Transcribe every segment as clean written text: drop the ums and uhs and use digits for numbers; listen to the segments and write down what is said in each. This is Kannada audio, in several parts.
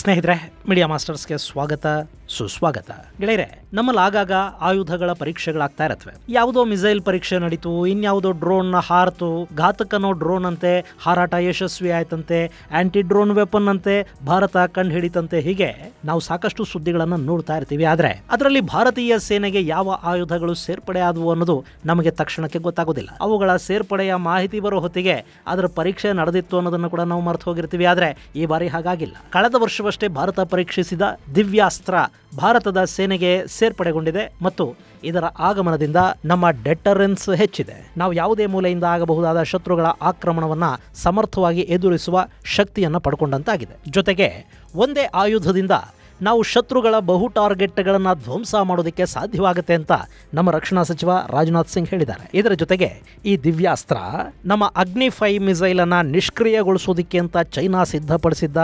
ಸ್ನೇಹಿತರೆ, ಮೀಡಿಯಾ ಮಾಸ್ಟರ್ಸ್ಗೆ ಸ್ವಾಗತ ಸುಸ್ವಾಗತ. ಗೆಳೆಯರೆ, ನಮ್ಮಲ್ಲಿ ಆಗಾಗ ಆಯುಧಗಳ ಪರೀಕ್ಷೆಗಳಾಗ್ತಾ ಇರತ್ವೆ. ಯಾವುದೋ ಮಿಸೈಲ್ ಪರೀಕ್ಷೆ ನಡೀತು, ಇನ್ಯಾವುದೋ ಡ್ರೋನ್ ಹಾರ್ತು, ಘಾತಕನೋ ಡ್ರೋನ್ ಅಂತೆ ಹಾರಾಟ ಯಶಸ್ವಿ ಆಯ್ತಂತೆ, ಆಂಟಿ ಡ್ರೋನ್ ವೆಪನ್ ಅಂತೆ ಭಾರತ ಕಂಡು ಹಿಡಿತಂತೆ. ಹೀಗೆ ನಾವು ಸಾಕಷ್ಟು ಸುದ್ದಿಗಳನ್ನು ನೋಡ್ತಾ ಇರ್ತೀವಿ. ಆದ್ರೆ ಅದರಲ್ಲಿ ಭಾರತೀಯ ಸೇನೆಗೆ ಯಾವ ಆಯುಧಗಳು ಸೇರ್ಪಡೆ ಆದವು ಅನ್ನೋದು ನಮಗೆ ತಕ್ಷಣಕ್ಕೆ ಗೊತ್ತಾಗೋದಿಲ್ಲ. ಅವುಗಳ ಸೇರ್ಪಡೆಯ ಮಾಹಿತಿ ಬರೋ ಹೊತ್ತಿಗೆ ಅದರ ಪರೀಕ್ಷೆ ನಡೆದಿತ್ತು ಅನ್ನೋದನ್ನು ಕೂಡ ನಾವು ಮರೆತು ಹೋಗಿರ್ತೀವಿ. ಆದ್ರೆ ಈ ಬಾರಿ ಹಾಗಾಗಿಲ್ಲ. ಕಳೆದ ವರ್ಷವಷ್ಟೇ ಭಾರತ ಪರೀಕ್ಷಿಸಿದ ದಿವ್ಯಾಸ್ತ್ರ ಭಾರತದ ಸೇನೆಗೆ ಸೇರ್ಪಡೆಗೊಂಡಿದೆ ಮತ್ತು ಇದರ ಆಗಮನದಿಂದ ನಮ್ಮ ಡೆಟರೆನ್ಸ್ ಹೆಚ್ಚಿದೆ. ನಾವು ಯಾವುದೇ ಮೂಲೆಯಿಂದ ಆಗಬಹುದಾದ ಶತ್ರುಗಳ ಆಕ್ರಮಣವನ್ನ ಸಮರ್ಥವಾಗಿ ಎದುರಿಸುವ ಶಕ್ತಿಯನ್ನು ಪಡ್ಕೊಂಡಂತಾಗಿದೆ. ಜೊತೆಗೆ ಒಂದೇ ಆಯುಧದಿಂದ ನಾವು ಶತ್ರುಗಳ ಬಹು ಟಾರ್ಗೆಟ್ಗಳನ್ನು ಧ್ವಂಸ ಮಾಡೋದಕ್ಕೆ ಸಾಧ್ಯವಾಗುತ್ತೆ ಅಂತ ನಮ್ಮ ರಕ್ಷಣಾ ಸಚಿವ ರಾಜನಾಥ್ ಸಿಂಗ್ ಹೇಳಿದ್ದಾರೆ. ಇದರ ಜೊತೆಗೆ ಈ ದಿವ್ಯಾಸ್ತ್ರ ನಮ್ಮ ಅಗ್ನಿ-5 ಮಿಸೈಲ್ ಅನ್ನ ನಿಷ್ಕ್ರಿಯಗೊಳಿಸೋದಕ್ಕೆ ಅಂತ ಚೈನಾ ಸಿದ್ಧಪಡಿಸಿದ್ದ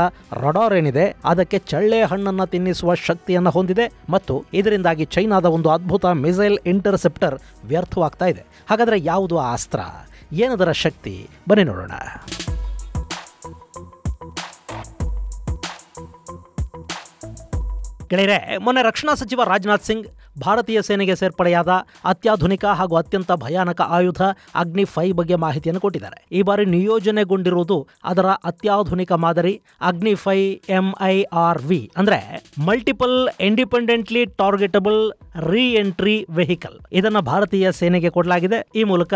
ರಡಾರ್ ಏನಿದೆ ಅದಕ್ಕೆ ಚಳ್ಳೆ ಹಣ್ಣನ್ನು ತಿನ್ನಿಸುವ ಶಕ್ತಿಯನ್ನು ಹೊಂದಿದೆ ಮತ್ತು ಇದರಿಂದಾಗಿ ಚೈನಾದ ಒಂದು ಅದ್ಭುತ ಮಿಸೈಲ್ ಇಂಟರ್ಸೆಪ್ಟರ್ ವ್ಯರ್ಥವಾಗ್ತಾ ಇದೆ. ಹಾಗಾದ್ರೆ ಯಾವುದು ಆ ಅಸ್ತ್ರ, ಏನದರ ಶಕ್ತಿ, ಬನ್ನಿ ನೋಡೋಣ. ಗೆಳೆಯರೆ, ಮೊನ್ನೆ ರಕ್ಷಣಾ ಸಚಿವ ರಾಜನಾಥ್ ಸಿಂಗ್ ಭಾರತೀಯ ಸೇನೆಗೆ ಸೇರ್ಪಡೆಯಾದ ಅತ್ಯಾಧುನಿಕ ಹಾಗೂ ಅತ್ಯಂತ ಭಯಾನಕ ಆಯುಧ ಅಗ್ನಿ-5 ಬಗ್ಗೆ ಮಾಹಿತಿಯನ್ನು ಕೊಟ್ಟಿದ್ದಾರೆ. ಈ ಬಾರಿ ನಿಯೋಜನೆಗೊಂಡಿರುವುದು ಅದರ ಅತ್ಯಾಧುನಿಕ ಮಾದರಿ ಅಗ್ನಿ-5 MIRV, ಅಂದ್ರೆ ಮಲ್ಟಿಪಲ್ ಇಂಡಿಪೆಂಡೆಂಟ್ಲಿ ಟಾರ್ಗೆಟಬಲ್ ರೀ ಎಂಟ್ರಿ ವೆಹಿಕಲ್. ಇದನ್ನ ಭಾರತೀಯ ಸೇನೆಗೆ ಕೊಡಲಾಗಿದೆ. ಈ ಮೂಲಕ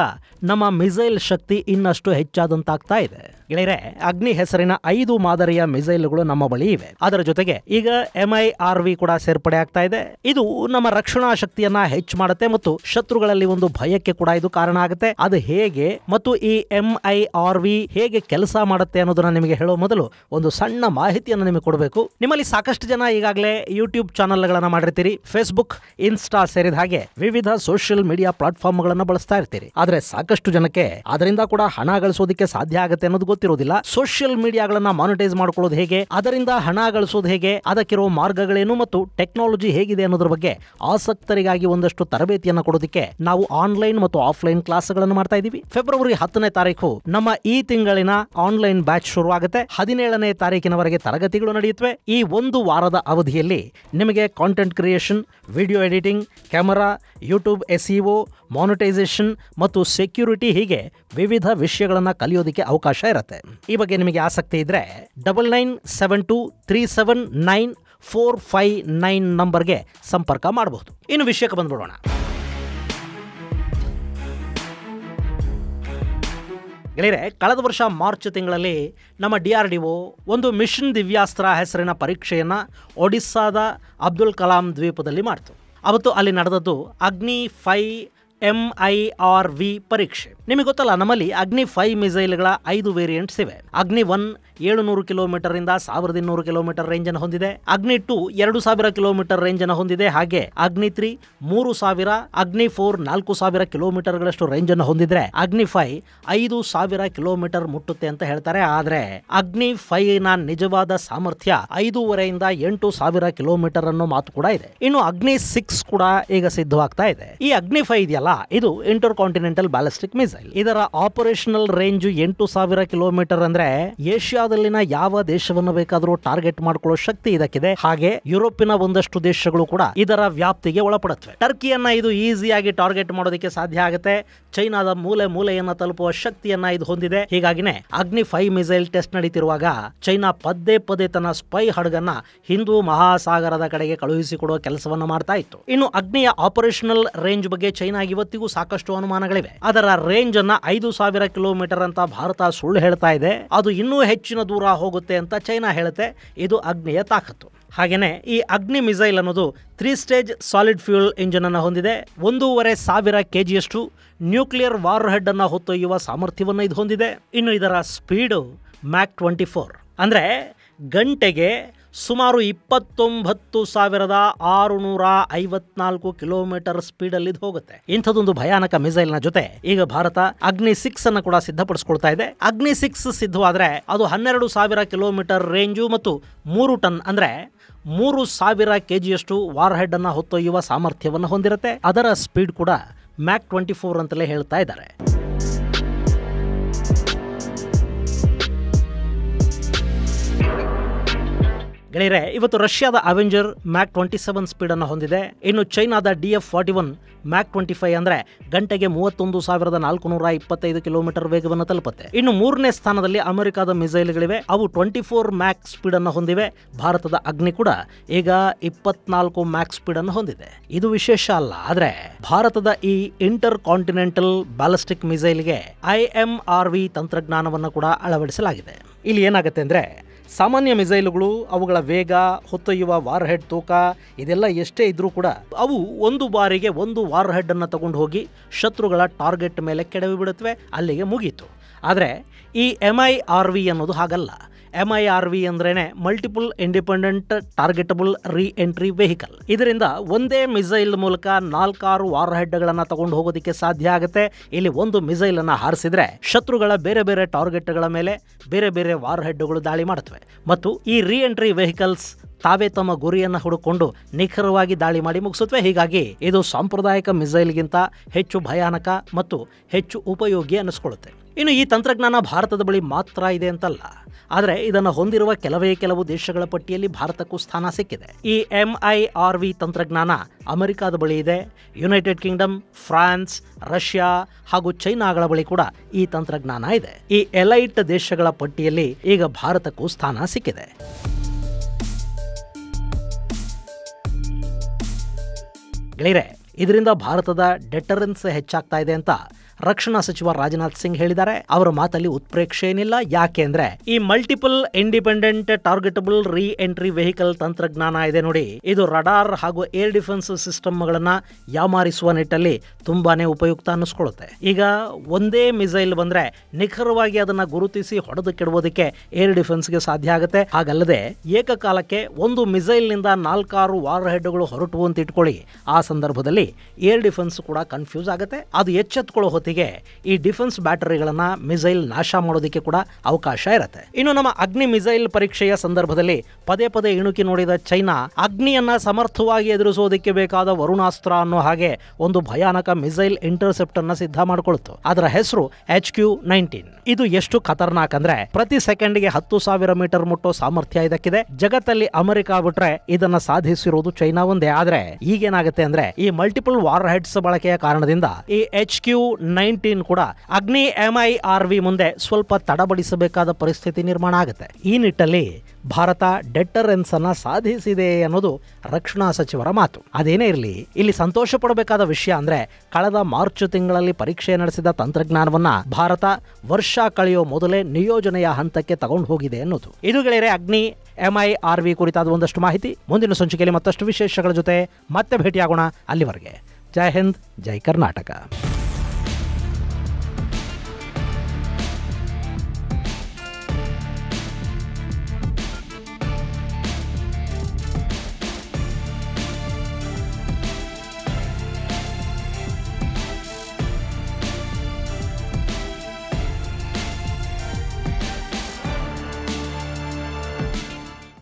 ನಮ್ಮ ಮಿಸೈಲ್ ಶಕ್ತಿ ಇನ್ನಷ್ಟು ಹೆಚ್ಚಾದಂತಾಗ್ತಾ ಇದೆ. ಗೆಳೆಯರೆ, ಅಗ್ನಿ ಹೆಸರಿನ 5 ಮಾದರಿಯ ಮಿಸೈಲ್ಗಳು ನಮ್ಮ ಬಳಿ ಇವೆ. ಅದರ ಜೊತೆಗೆ ಈಗ MIRV ಕೂಡ ಸೇರ್ಪಡೆ ಆಗ್ತಾ ಇದೆ. ಇದು ನಮ್ಮ ರಕ್ಷಣಾ ಶಕ್ತಿಯನ್ನ ಹೆಚ್ಚು ಮಾಡುತ್ತೆ ಮತ್ತು ಶತ್ರುಗಳಲ್ಲಿ ಒಂದು ಭಯಕ್ಕೆ ಕೂಡ ಇದು ಕಾರಣ ಆಗುತ್ತೆ. ಅದು ಹೇಗೆ ಮತ್ತು ಈ MIRV ಹೇಗೆ ಕೆಲಸ ಮಾಡುತ್ತೆ ಅನ್ನೋದನ್ನ ನಿಮಗೆ ಹೇಳೋ ಮೊದಲು ಒಂದು ಸಣ್ಣ ಮಾಹಿತಿಯನ್ನು ನಿಮಗೆ ಕೊಡಬೇಕು. ನಿಮ್ಮಲ್ಲಿ ಸಾಕಷ್ಟು ಜನ ಈಗಾಗಲೇ ಯೂಟ್ಯೂಬ್ ಚಾನೆಲ್ಗಳನ್ನು ಮಾಡಿರ್ತೀರಿ, ಫೇಸ್ಬುಕ್, ಇನ್ಸ್ಟಾ ಸೇರಿದ ಹಾಗೆ ವಿವಿಧ ಸೋಷಿಯಲ್ ಮೀಡಿಯಾ ಪ್ಲಾಟ್ಫಾರ್ಮ್ ಗಳನ್ನು ಬಳಸ್ತಾ ಇರ್ತೀರಿ. ಆದ್ರೆ ಸಾಕಷ್ಟು ಜನಕ್ಕೆ ಅದರಿಂದ ಕೂಡ ಹಣ ಗಳಿಸೋದಕ್ಕೆ ಸಾಧ್ಯ ಆಗುತ್ತೆ ಅನ್ನೋದು ಗೊತ್ತಿರೋದಿಲ್ಲ. ಸೋಷಿಯಲ್ ಮೀಡಿಯಾಗಳನ್ನ ಮಾನಿಟೈಸ್ ಮಾಡ್ಕೊಳ್ಳೋದು ಹೇಗೆ, ಅದರಿಂದ ಹಣ ಗಳಿಸೋದು ಹೇಗೆ, ಅದಕ್ಕಿರೋ ಮಾರ್ಗಗಳೇನು ಮತ್ತು ಟೆಕ್ನಾಲಜಿ ಹೇಗಿದೆ ಅನ್ನೋದ್ರ ಬಗ್ಗೆ ಆಸಕ್ತರಿಗಾಗಿ ಒಂದಷ್ಟು ತರಬೇತಿಯನ್ನು ಕೊಡೋದಕ್ಕೆ ನಾವು ಆನ್ಲೈನ್ ಮತ್ತು ಆಫ್ಲೈನ್ ಕ್ಲಾಸ್ಗಳನ್ನು ಮಾಡ್ತಾ ಇದ್ದೀವಿ. ಫೆಬ್ರವರಿ 10ನೇ ತಾರೀಕು ನಮ್ಮ ಈ ತಿಂಗಳಿನ ಆನ್ಲೈನ್ ಬ್ಯಾಚ್ ಶುರುವಾಗುತ್ತೆ. 17ನೇ ತಾರೀಕಿನವರೆಗೆ ತರಗತಿಗಳು ನಡೆಯುತ್ತವೆ. ಈ ಒಂದು ವಾರದ ಅವಧಿಯಲ್ಲಿ ನಿಮಗೆ content creation, video editing, camera, YouTube SEO, monetisation ಮತ್ತು ಸೆಕ್ಯೂರಿಟಿ ಹೀಗೆ ವಿವಿಧ ವಿಷಯಗಳನ್ನು ಕಲಿಯೋದಕ್ಕೆ ಅವಕಾಶ ಇರುತ್ತೆ. ಈ ಬಗ್ಗೆ ನಿಮಗೆ ಆಸಕ್ತಿ ಇದ್ರೆ 9972379459 ನಂಬರ್ಗೆ ಸಂಪರ್ಕ ಮಾಡಬಹುದು. ಇನ್ನು ವಿಷಯಕ್ಕೆ ಬಂದ್ಬಿಡೋಣ. ಗೆಳೆಯರೆ, ಕಳೆದ ವರ್ಷ ಮಾರ್ಚ್ ತಿಂಗಳಲ್ಲಿ ನಮ್ಮ DRDO ಒಂದು ಮಿಷನ್ ದಿವ್ಯಾಸ್ತ್ರ ಹೆಸರಿನ ಪರೀಕ್ಷೆಯನ್ನು ಒಡಿಸ್ಸಾದ ಅಬ್ದುಲ್ ಕಲಾಂ ದ್ವೀಪದಲ್ಲಿ ಮಾಡಿತು. ಅವತ್ತು ಅಲ್ಲಿ ನಡೆದದ್ದು ಅಗ್ನಿ-5 MIRV ಪರೀಕ್ಷೆ. ನಿಮಗೆ ಗೊತ್ತಲ್ಲ, ನಮ್ಮಲ್ಲಿ ಅಗ್ನಿ-5 ಮಿಸೈಲ್ಗಳ 5 ವೇರಿಯಂಟ್ಸ್ ಇವೆ. ಅಗ್ನಿ-1 700 ಕಿಲೋಮೀಟರ್ ಇಂದ 1200 ಕಿಲೋಮೀಟರ್ ರೇಂಜ್ ಅನ್ನು ಹೊಂದಿದೆ. ಅಗ್ನಿ-2 2000 ಕಿಲೋಮೀಟರ್ ರೇಂಜ್ ಅನ್ನು ಹೊಂದಿದೆ. ಹಾಗೆ ಅಗ್ನಿ-3 3000, ಅಗ್ನಿ-4 4000 ಕಿಲೋಮೀಟರ್ಗಳಷ್ಟು ರೇಂಜ್ ಅನ್ನು ಹೊಂದಿದ್ರೆ ಅಗ್ನಿ-5 5000 ಕಿಲೋಮೀಟರ್ ಮುಟ್ಟುತ್ತೆ ಅಂತ ಹೇಳ್ತಾರೆ. ಆದ್ರೆ ಅಗ್ನಿ-5 ನ ನಿಜವಾದ ಸಾಮರ್ಥ್ಯ 5,500 ಇಂದ 8000 ಕಿಲೋಮೀಟರ್ ಅನ್ನೋ ಮಾತು ಕೂಡ ಇದೆ. ಇನ್ನು ಅಗ್ನಿ-6 ಕೂಡ ಈಗ ಸಿದ್ಧವಾಗ್ತಾ ಇದೆ. ಈ ಅಗ್ನಿ-5 ಇದೆಯಲ್ಲ, ಇದು ಇಂಟರ್ ಕಾಂಟಿನೆಂಟಲ್ ಬ್ಯಾಲಿಸ್ಟಿಕ್ ಮಿಸೈಲ್. ಇದರ ಆಪರೇಷನಲ್ ರೇಂಜ್ 8000 ಕಿಲೋಮೀಟರ್. ಅಂದ್ರೆ ಏಷ್ಯಾದಲ್ಲಿನ ಯಾವ ದೇಶವನ್ನು ಬೇಕಾದರೂ ಟಾರ್ಗೆಟ್ ಮಾಡ್ಕೊಳ್ಳೋ ಶಕ್ತಿ ಇದಕ್ಕಿದೆ. ಹಾಗೆ ಯುರೋಪಿನ ಒಂದಷ್ಟು ದೇಶಗಳು ಕೂಡ ಇದರ ವ್ಯಾಪ್ತಿಗೆ ಒಳಪಡುತ್ತವೆ. ಟರ್ಕಿಯನ್ನ ಇದು ಈಸಿಯಾಗಿ ಟಾರ್ಗೆಟ್ ಮಾಡೋದಕ್ಕೆ ಸಾಧ್ಯ ಆಗುತ್ತೆ. ಚೈನಾದ ಮೂಲೆಯನ್ನ ತಲುಪುವ ಶಕ್ತಿಯನ್ನ ಇದು ಹೊಂದಿದೆ. ಹೀಗಾಗಿನೇ ಅಗ್ನಿ-5 ಮಿಸೈಲ್ ಟೆಸ್ಟ್ ನಡೀತಿರುವಾಗ ಚೈನಾ ಪದೇ ತನ್ನ ಸ್ಪೈ ಹಡಗನ್ನ ಹಿಂದೂ ಮಹಾಸಾಗರದ ಕಡೆಗೆ ಕಳುಹಿಸಿಕೊಡುವ ಕೆಲಸವನ್ನ ಮಾಡ್ತಾ ಇತ್ತು. ಇನ್ನು ಅಗ್ನಿಯ ಆಪರೇಷನಲ್ ರೇಂಜ್ ಬಗ್ಗೆ ಚೈನಾಗೆ ಇವತ್ತಿಗೂ ಸಾಕಷ್ಟು ಅನುಮಾನಗಳಿವೆ. ಅದರ ರೇಂಜ್ ಅನ್ನ 5000 ಕಿಲೋಮೀಟರ್ ಅಂತ ಭಾರತ ಸುಳ್ಳು ಹೇಳ್ತಾ ಇದೆ. ಅದು ಇನ್ನೂ ಹೆಚ್ಚಿನ ದೂರ ಹೋಗುತ್ತೆ ಅಂತ ಚೈನಾ ಹೇಳುತ್ತೆ. ಇದು ಅಗ್ನಿಯ ತಾಕತ್ತು. ಹಾಗೇನೆ ಈ ಅಗ್ನಿ ಮಿಸೈಲ್ ಅನ್ನೋದು 3 ಸ್ಟೇಜ್ ಸಾಲಿಡ್ ಫ್ಯೂಯಲ್ ಇಂಜಿನ್ ಅನ್ನು ಹೊಂದಿದೆ. 1500 kgಯಷ್ಟು ನ್ಯೂಕ್ಲಿಯರ್ ವಾರ್ ಹೆಡ್ ಅನ್ನ ಹೊತ್ತೊಯ್ಯುವ ಸಾಮರ್ಥ್ಯವನ್ನು ಇದು ಹೊಂದಿದೆ. ಇನ್ನು ಇದರ ಸ್ಪೀಡು ಮ್ಯಾಕ್ 24 ಅಂದ್ರೆ ಗಂಟೆಗೆ ಸುಮಾರು 29,654 ಕಿಲೋಮೀಟರ್ ಸ್ಪೀಡಲ್ಲಿ ಇದು ಹೋಗುತ್ತೆ. ಇಂಥದೊಂದು ಭಯಾನಕ ಮಿಸೈಲ್ನ ಜೊತೆ ಈಗ ಭಾರತ ಅಗ್ನಿ-6 ಅನ್ನು ಕೂಡ ಸಿದ್ಧಪಡಿಸಿಕೊಳ್ತಾ ಇದೆ. ಅಗ್ನಿ-6 ಸಿದ್ಧವಾದ್ರೆ ಅದು 12,000 ಕಿಲೋಮೀಟರ್ ರೇಂಜು ಮತ್ತು 3 ಟನ್ ಅಂದ್ರೆ 3000 kgಯಷ್ಟು ವಾರ್ ಹೆಡ್ ಅನ್ನು ಹೊತ್ತೊಯ್ಯುವ ಸಾಮರ್ಥ್ಯವನ್ನು ಹೊಂದಿರುತ್ತೆ. ಅದರ ಸ್ಪೀಡ್ ಕೂಡ ಮ್ಯಾಕ್ 24 ಅಂತಲೇ ಹೇಳ್ತಾ ಇದ್ದಾರೆ. ಗೆಳೆಯರೆ, ಇವತ್ತು ರಷ್ಯಾದ ಅವೆಂಜರ್ ಮ್ಯಾಕ್ 27 ಸ್ಪೀಡನ್ನು ಹೊಂದಿದೆ. ಇನ್ನು ಚೈನಾದ DF-41 ಮ್ಯಾಕ್ 25 ಅಂದರೆ ಗಂಟೆಗೆ 31,425 ಕಿಲೋಮೀಟರ್ ವೇಗವನ್ನು ತಲುಪುತ್ತೆ. ಇನ್ನು ಮೂರನೇ ಸ್ಥಾನದಲ್ಲಿ ಅಮೆರಿಕದ ಮಿಸೈಲ್ಗಳಿವೆ. ಅವು 24 ಮ್ಯಾಕ್ ಸ್ಪೀಡ್ ಅನ್ನು ಹೊಂದಿವೆ. ಭಾರತದ ಅಗ್ನಿ ಕೂಡ ಈಗ 24 ಮ್ಯಾಕ್ ಸ್ಪೀಡ್ ಅನ್ನು ಹೊಂದಿದೆ. ಇದು ವಿಶೇಷ ಅಲ್ಲ, ಆದರೆ ಭಾರತದ ಈ ಇಂಟರ್ ಕಾಂಟಿನೆಂಟಲ್ ಬ್ಯಾಲಿಸ್ಟಿಕ್ ಮಿಸೈಲ್ಗೆ IMRV ತಂತ್ರಜ್ಞಾನವನ್ನು ಕೂಡ ಅಳವಡಿಸಲಾಗಿದೆ. ಇಲ್ಲಿ ಏನಾಗುತ್ತೆ ಅಂದರೆ, ಸಾಮಾನ್ಯ ಮಿಸೈಲ್ಗಳು ಅವುಗಳ ವೇಗ, ಹೊತ್ತೊಯ್ಯುವ ವಾರ್ ಹೆಡ್ ತೂಕ ಇದೆಲ್ಲ ಎಷ್ಟೇ ಇದ್ರೂ ಕೂಡ ಅವು ಒಂದು ಬಾರಿಗೆ ಒಂದು ವಾರ್ ಹೆಡ್ ಅನ್ನು ತಗೊಂಡು ಹೋಗಿ ಶತ್ರುಗಳ ಟಾರ್ಗೆಟ್ ಮೇಲೆ ಕೆಡವಿ ಬಿಡುತ್ತವೆ, ಅಲ್ಲಿಗೆ ಮುಗೀತು. ಆದರೆ ಈ MIRV ಅನ್ನೋದು ಹಾಗಲ್ಲ. MIRV ಅಂದ್ರೇನೆ ಮಲ್ಟಿಪಲ್ ಇಂಡಿಪೆಂಡೆಂಟ್ ಟಾರ್ಗೆಟಬಲ್ ರೀ ಎಂಟ್ರಿ ವೆಹಿಕಲ್. ಇದರಿಂದ ಒಂದೇ ಮಿಸೈಲ್ ಮೂಲಕ 4-6 ವಾರ್ ಹೆಡ್ಗಳನ್ನು ತಗೊಂಡು ಹೋಗೋದಕ್ಕೆ ಸಾಧ್ಯ ಆಗುತ್ತೆ. ಇಲ್ಲಿ ಒಂದು ಮಿಸೈಲ್ ಅನ್ನು ಹಾರಿಸಿದ್ರೆ ಶತ್ರುಗಳ ಬೇರೆ ಬೇರೆ ಟಾರ್ಗೆಟ್ಗಳ ಮೇಲೆ ಬೇರೆ ಬೇರೆ ವಾರ್ ಹೆಡ್ಗಳು ದಾಳಿ ಮಾಡುತ್ತವೆ ಮತ್ತು ಈ ರೀ ಎಂಟ್ರಿ ವೆಹಿಕಲ್ಸ್ ತಾವೇ ತಮ್ಮ ಗುರಿಯನ್ನು ಹುಡುಕೊಂಡು ನಿಖರವಾಗಿ ದಾಳಿ ಮಾಡಿ ಮುಗಿಸುತ್ತವೆ. ಹೀಗಾಗಿ ಇದು ಸಾಂಪ್ರದಾಯಿಕ ಮಿಸೈಲ್ಗಿಂತ ಹೆಚ್ಚು ಭಯಾನಕ ಮತ್ತು ಹೆಚ್ಚು ಉಪಯೋಗಿ ಅನ್ನಿಸ್ಕೊಳ್ಳುತ್ತೆ. ಇನ್ನು ಈ ತಂತ್ರಜ್ಞಾನ ಭಾರತದ ಬಳಿ ಮಾತ್ರ ಇದೆ ಅಂತಲ್ಲ, ಆದರೆ ಇದನ್ನು ಹೊಂದಿರುವ ಕೆಲವು ದೇಶಗಳ ಪಟ್ಟಿಯಲ್ಲಿ ಭಾರತಕ್ಕೂ ಸ್ಥಾನ ಸಿಕ್ಕಿದೆ. ಈ MIRV ತಂತ್ರಜ್ಞಾನ ಅಮೆರಿಕದ ಬಳಿ ಇದೆ. ಯುನೈಟೆಡ್ ಕಿಂಗ್ಡಮ್, ಫ್ರಾನ್ಸ್, ರಷ್ಯಾ ಹಾಗೂ ಚೈನಾಗಳ ಬಳಿ ಕೂಡ ಈ ತಂತ್ರಜ್ಞಾನ ಇದೆ. ಈ ಎಲೈಟ್ ದೇಶಗಳ ಪಟ್ಟಿಯಲ್ಲಿ ಈಗ ಭಾರತಕ್ಕೂ ಸ್ಥಾನ ಸಿಕ್ಕಿದೆ. ಗೆಳೆಯರೆ, ಇದರಿಂದ ಭಾರತದ ಡೆಟರೆನ್ಸ್ ಹೆಚ್ಚಾಗ್ತಾ ಇದೆ ಅಂತ ರಕ್ಷಣಾ ಸಚಿವ ರಾಜನಾಥ್ ಸಿಂಗ್ ಹೇಳಿದ್ದಾರೆ. ಅವರ ಮಾತಲ್ಲಿ ಉತ್ಪ್ರೇಕ್ಷೆ ಏನಿಲ್ಲ. ಯಾಕೆ ಅಂದ್ರೆ ಈ ಮಲ್ಟಿಪಲ್ ಇಂಡಿಪೆಂಡೆಂಟ್ ಟಾರ್ಗೆಟಬಲ್ ರೀ ಎಂಟ್ರಿ ವೆಹಿಕಲ್ ತಂತ್ರಜ್ಞಾನ ಇದೆ ನೋಡಿ, ಇದು ರಡಾರ್ ಹಾಗೂ ಏರ್ ಡಿಫೆನ್ಸ್ ಸಿಸ್ಟಮ್ಗಳನ್ನ ಯಾಮಾರಿಸುವ ನಿಟ್ಟಲ್ಲಿ ತುಂಬಾನೇ ಉಪಯುಕ್ತ ಅನ್ನಿಸ್ಕೊಳ್ಳುತ್ತೆ. ಈಗ ಒಂದೇ ಮಿಸೈಲ್ ಬಂದ್ರೆ ನಿಖರವಾಗಿ ಅದನ್ನ ಗುರುತಿಸಿ ಹೊಡೆದು ಕೆಡುವುದಕ್ಕೆ ಏರ್ ಡಿಫೆನ್ಸ್ಗೆ ಸಾಧ್ಯ ಆಗುತ್ತೆ. ಹಾಗಲ್ಲದೆ ಏಕಕಾಲಕ್ಕೆ ಒಂದು ಮಿಸೈಲ್ ನಿಂದ 4-6 ವಾರ್ ಹೆಡ್ಗಳು ಹೊರಟು ಅಂತ ಇಟ್ಕೊಳ್ಳಿ. ಆ ಸಂದರ್ಭದಲ್ಲಿ ಏರ್ ಡಿಫೆನ್ಸ್ ಕೂಡ ಕನ್ಫ್ಯೂಸ್ ಆಗುತ್ತೆ. ಅದು ಎಚ್ಚೆತ್ತುಕೊಳ್ಳೋ ಹೊತ್ತಿಗೆ ಈ ಡಿಫೆನ್ಸ್ ಬ್ಯಾಟರಿಗಳನ್ನ ಮಿಸೈಲ್ ನಾಶ ಮಾಡೋದಕ್ಕೆ ಕೂಡ ಅವಕಾಶ ಇರುತ್ತೆ. ಇನ್ನು ನಮ್ಮ ಅಗ್ನಿ ಮಿಸೈಲ್ ಪರೀಕ್ಷೆಯ ಸಂದರ್ಭದಲ್ಲಿ ಪದೇ ಪದೇ ಇಣುಕಿ ನೋಡಿದ ಚೈನಾ ಅಗ್ನಿಯನ್ನ ಸಮರ್ಥವಾಗಿ ಎದುರಿಸೋದಕ್ಕೆ ಬೇಕಾದ ವರುಣಾಸ್ತ್ರ ಅನ್ನೋ ಹಾಗೆ ಒಂದು ಭಯಾನಕ ಮಿಸೈಲ್ ಇಂಟರ್ಸೆಪ್ಟ್ ಅನ್ನ ಸಿದ್ಧ ಮಾಡಿಕೊಳ್ತು. ಅದರ ಹೆಸರು HQ-19. ಇದು ಎಷ್ಟು ಖತರ್ನಾಕ್ ಅಂದ್ರೆ ಪ್ರತಿ ಸೆಕೆಂಡ್ಗೆ 10,000 ಮೀಟರ್ ಮುಟ್ಟೋ ಸಾಮರ್ಥ್ಯ ಇದಕ್ಕಿದೆ. ಜಗತ್ತಲ್ಲಿ ಅಮೆರಿಕ ಬಿಟ್ರೆ ಇದನ್ನ ಸಾಧಿಸಿರುವುದು ಚೈನಾ ಒಂದೇ. ಆದ್ರೆ ಈಗೇನಾಗುತ್ತೆ ಅಂದ್ರೆ ಈ ಮಲ್ಟಿಪಲ್ ವಾರ್ ಹೆಡ್ಸ್ ಬಳಕೆಯ ಕಾರಣದಿಂದ ಈ HQ-19 ಕೂಡ ಅಗ್ನಿ MIRV ಮುಂದೆ ಸ್ವಲ್ಪ ತಡಬಡಿಸಬೇಕಾದ ಪರಿಸ್ಥಿತಿ ನಿರ್ಮಾಣ ಆಗುತ್ತೆ. ಈ ನಿಟ್ಟಲ್ಲಿ ಭಾರತ ಡೆಟರೆನ್ಸ್ ಅನ್ನ ಸಾಧಿಸಿದೆ ಅನ್ನೋದು ರಕ್ಷಣಾ ಸಚಿವರ ಮಾತು. ಅದೇನೇ ಇರಲಿ, ಇಲ್ಲಿ ಸಂತೋಷ ಪಡಬೇಕಾದ ವಿಷಯ ಅಂದ್ರೆ ಕಳೆದ ಮಾರ್ಚ್ ತಿಂಗಳಲ್ಲಿ ಪರೀಕ್ಷೆ ನಡೆಸಿದ ತಂತ್ರಜ್ಞಾನವನ್ನ ಭಾರತ ವರ್ಷ ಕಳೆಯೋ ಮೊದಲೇ ನಿಯೋಜನೆಯ ಹಂತಕ್ಕೆ ತಗೊಂಡು ಹೋಗಿದೆ ಅನ್ನೋದು. ಇದು ಗೆಳೆಯರೆ ಅಗ್ನಿ MIRV ಕುರಿತಾದ ಒಂದಷ್ಟು ಮಾಹಿತಿ. ಮುಂದಿನ ಸಂಚಿಕೆಯಲ್ಲಿ ಮತ್ತಷ್ಟು ವಿಶೇಷಗಳ ಜೊತೆ ಮತ್ತೆ ಭೇಟಿಯಾಗೋಣ. ಅಲ್ಲಿವರೆಗೆ ಜೈ ಹಿಂದ್, ಜೈ ಕರ್ನಾಟಕ.